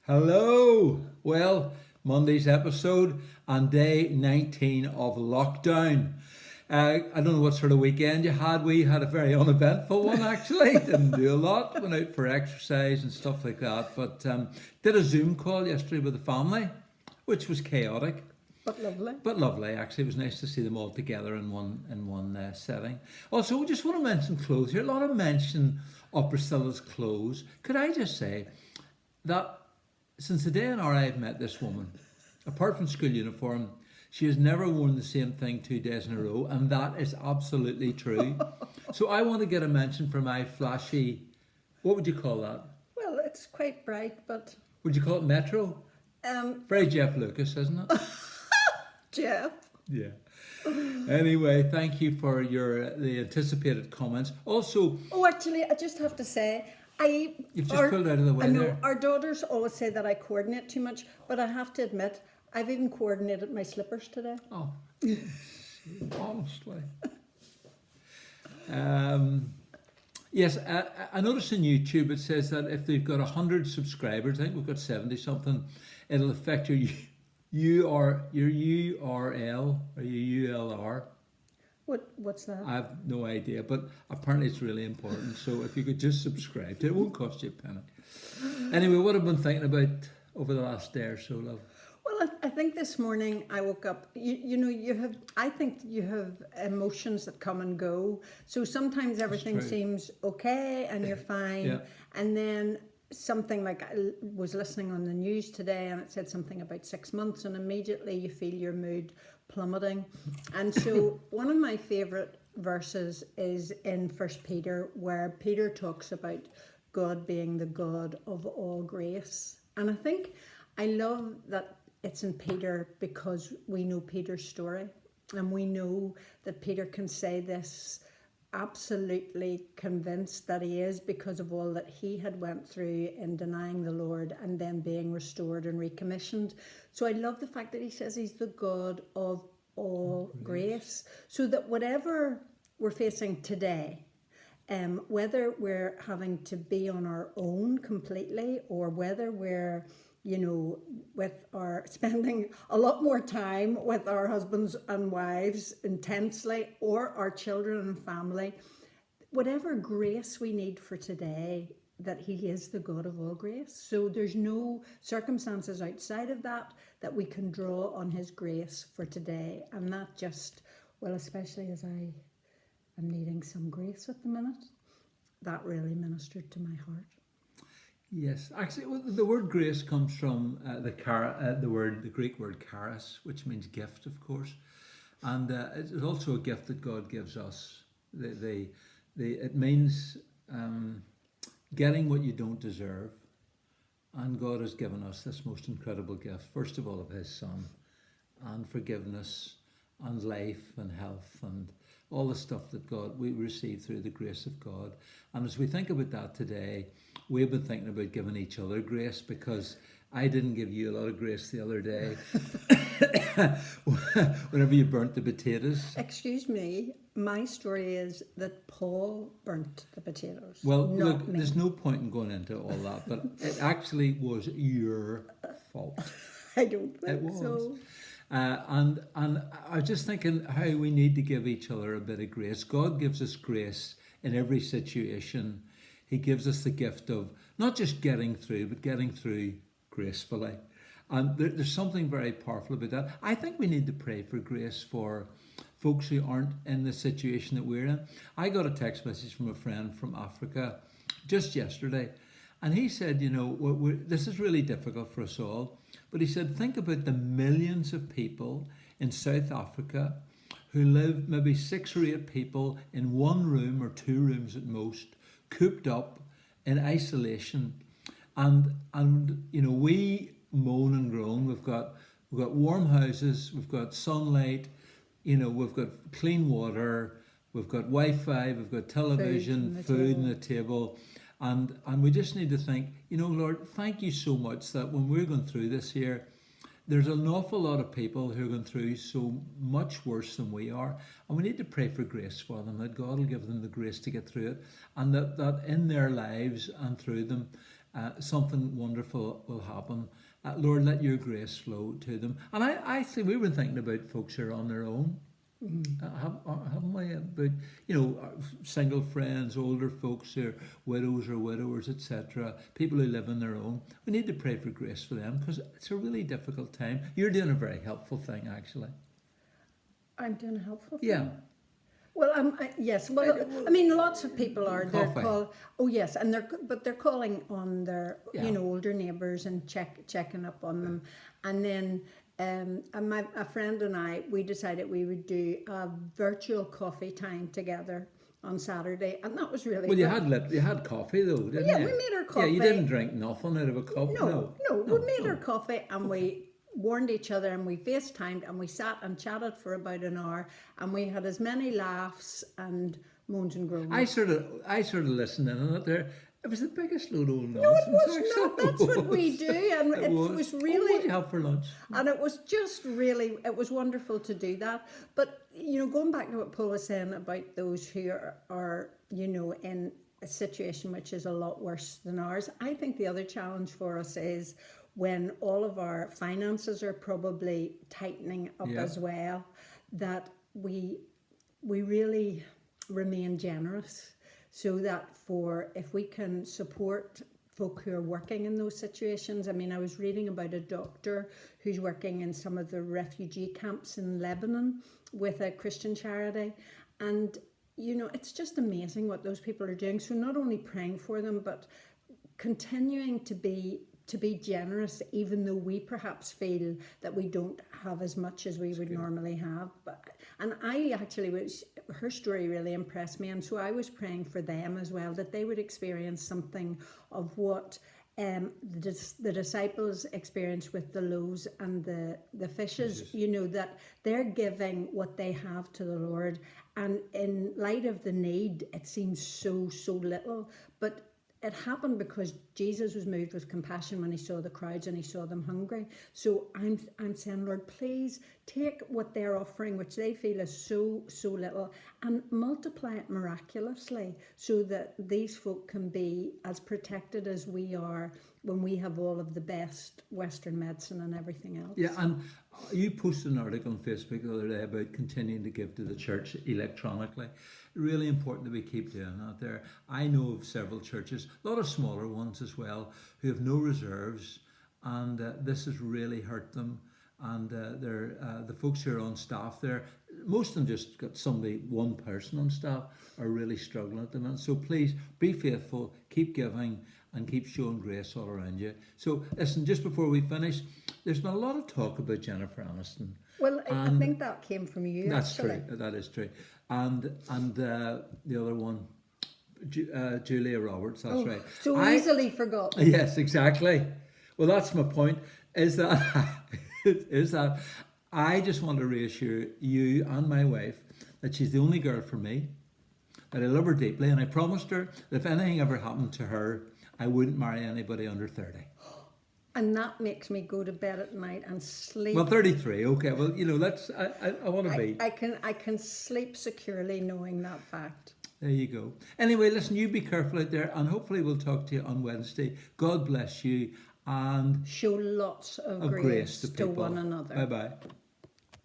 Hello! Well, Monday's episode and day 19 of lockdown. I don't know what sort of weekend you had. We had a very uneventful one actually. Didn't do a lot. Went out for exercise and stuff like that. But did a Zoom call yesterday with the family, which was chaotic. But lovely. But lovely, actually. It was nice to see them all together in one setting. Also, we just want to mention clothes here. A lot of mention of Priscilla's clothes. Could I just say that since the day in our I've met this woman, apart from school uniform, she has never worn the same thing 2 days in a row, and that is absolutely true. So I want to get a mention for my flashy, what would you call that? Well, it's quite bright, but Would you call it Metro? Very Jeff Lucas, isn't it? Jeff. Yeah. Anyway, thank you for the anticipated comments. Also, Oh, actually, I just have to say, you've just pulled out of the way I know there. our daughters always say that I coordinate too much, but I have to admit, I've even coordinated my slippers today. Oh, honestly. Yes, I noticed on YouTube it says that if they've got 100 subscribers, I think we've got 70 something, it'll affect your URL or your ULR. What's that? I have no idea, but apparently it's really important. So if you could just subscribe to it, it won't cost you a penny. Anyway, what have I been thinking about over the last day or so, love? Well, I think this morning I woke up. I think you have emotions that come and go. So sometimes everything true. seems okay and you're fine, Yeah. and then something like I was listening on the news today and it said something about 6 months, and immediately you feel your mood plummeting. And so one of my favourite verses is in First Peter, where Peter talks about God being the God of all grace. And I think I love that it's in Peter because we know Peter's story, and we know that Peter can say this absolutely convinced that he is, because of all that he had went through in denying the Lord and then being restored and recommissioned. So I love the fact that he says he's the God of all grace, so that whatever we're facing today, whether we're having to be on our own completely, or whether we're spending a lot more time with our husbands and wives intensely, or our children and family, whatever grace we need for today, that he is the God of all grace. So there's no circumstances outside of that we can draw on his grace for today. And that just, well, especially as I am needing some grace at the minute, that really ministered to my heart. Yes, actually, the word grace comes from the Greek word charis, which means gift, of course, and it's also a gift that God gives us. It means getting what you don't deserve, and God has given us this most incredible gift. First of all, of His Son, and forgiveness, and life, and health, and all the stuff that we receive through the grace of God. And as we think about that today, we've been thinking about giving each other grace, because I didn't give you a lot of grace the other day whenever you burnt the potatoes. Excuse me, my story is that Paul burnt the potatoes. Well, not look, me. there's no point in going into all that, but it actually was your fault. I don't think It was. so. And I was just thinking how we need to give each other a bit of grace. God gives us grace in every situation. He gives us the gift of not just getting through, but getting through gracefully. And there's something very powerful about that. I think we need to pray for grace for folks who aren't in the situation that we're in. I got a text message from a friend from Africa just yesterday, and he said, this is really difficult for us all. But he said, think about the millions of people in South Africa who live, maybe 6 or 8 people in one room or 2 rooms at most, cooped up in isolation. And we moan and groan. We've got warm houses, we've got sunlight, we've got clean water, we've got Wi-Fi, we've got television, food on the table. And we just need to think, Lord, thank you so much that when we're going through this here, there's an awful lot of people who are going through so much worse than we are. And we need to pray for grace for them, that God will give them the grace to get through it. And that in their lives and through them, something wonderful will happen. Lord, let your grace flow to them. And I think we were thinking about folks who are on their own. Haven't we? About, single friends, older folks who are widows or widowers, etc. People who live on their own. We need to pray for grace for them because it's a really difficult time. You're doing a very helpful thing, actually. I'm doing a helpful thing. Yeah. Well, yes. Well, I mean, lots of people are. Coffee. Oh, yes, and they're calling on their Yeah. older neighbours and checking up on them, and then. And a friend and I, we decided we would do a virtual coffee time together on Saturday, and that was really Well, good. you had coffee though, didn't you? Yeah, we made our coffee. Yeah, you didn't drink nothing out of a cup. No, we made our coffee and we warned each other and we FaceTimed and we sat and chatted for about an hour and we had as many laughs and moans and groans. I sort of listened in on it there. It was the biggest load of old nonsense. No, it was actually. not. That's what we do, and it was really. What did you have for lunch? And it was just really, it was wonderful to do that. But going back to what Paul was saying about those who are in a situation which is a lot worse than ours, I think the other challenge for us is when all of our finances are probably tightening up as well, that we really remain generous. So that if we can support folk who are working in those situations. I mean, I was reading about a doctor who's working in some of the refugee camps in Lebanon with a Christian charity. And, it's just amazing what those people are doing. So not only praying for them, but continuing to be generous, even though we perhaps feel that we don't have as much as we would normally have. And I actually her story really impressed me, and so I was praying for them as well, that they would experience something of what the disciples experienced with the loaves and the fishes. That they're giving what they have to the Lord, and in light of the need, it seems so little, but it happened because Jesus was moved with compassion when he saw the crowds and he saw them hungry. So I'm saying, Lord, please take what they're offering, which they feel is so little, and multiply it miraculously so that these folk can be as protected as we are when we have all of the best Western medicine and everything else. Yeah, and you posted an article on Facebook the other day about continuing to give to the church electronically. Really important that we keep doing that there. I know of several churches, a lot of smaller ones as well, who have no reserves, and this has really hurt them. And the folks who are on staff there, most of them just got one person on staff, are really struggling at the minute. So please be faithful, keep giving, and keep showing grace all around you. So listen, just before we finish, there's been a lot of talk about Jennifer Aniston. Well, I think that came from you. That's actually. true. That is true. And the other one, Julia Roberts. That's right. So easily forgotten. Yes, exactly. Well, that's my point. Is that I just want to reassure you and my wife that she's the only girl for me, that I love her deeply, and I promised her that if anything ever happened to her, I wouldn't marry anybody under 30. And that makes me go to bed at night and sleep. Well, 33. Okay. Well, let's. I want to be. I can sleep securely knowing that fact. There you go. Anyway, listen. You be careful out there, and hopefully we'll talk to you on Wednesday. God bless you, and show lots of grace to one another. Bye bye.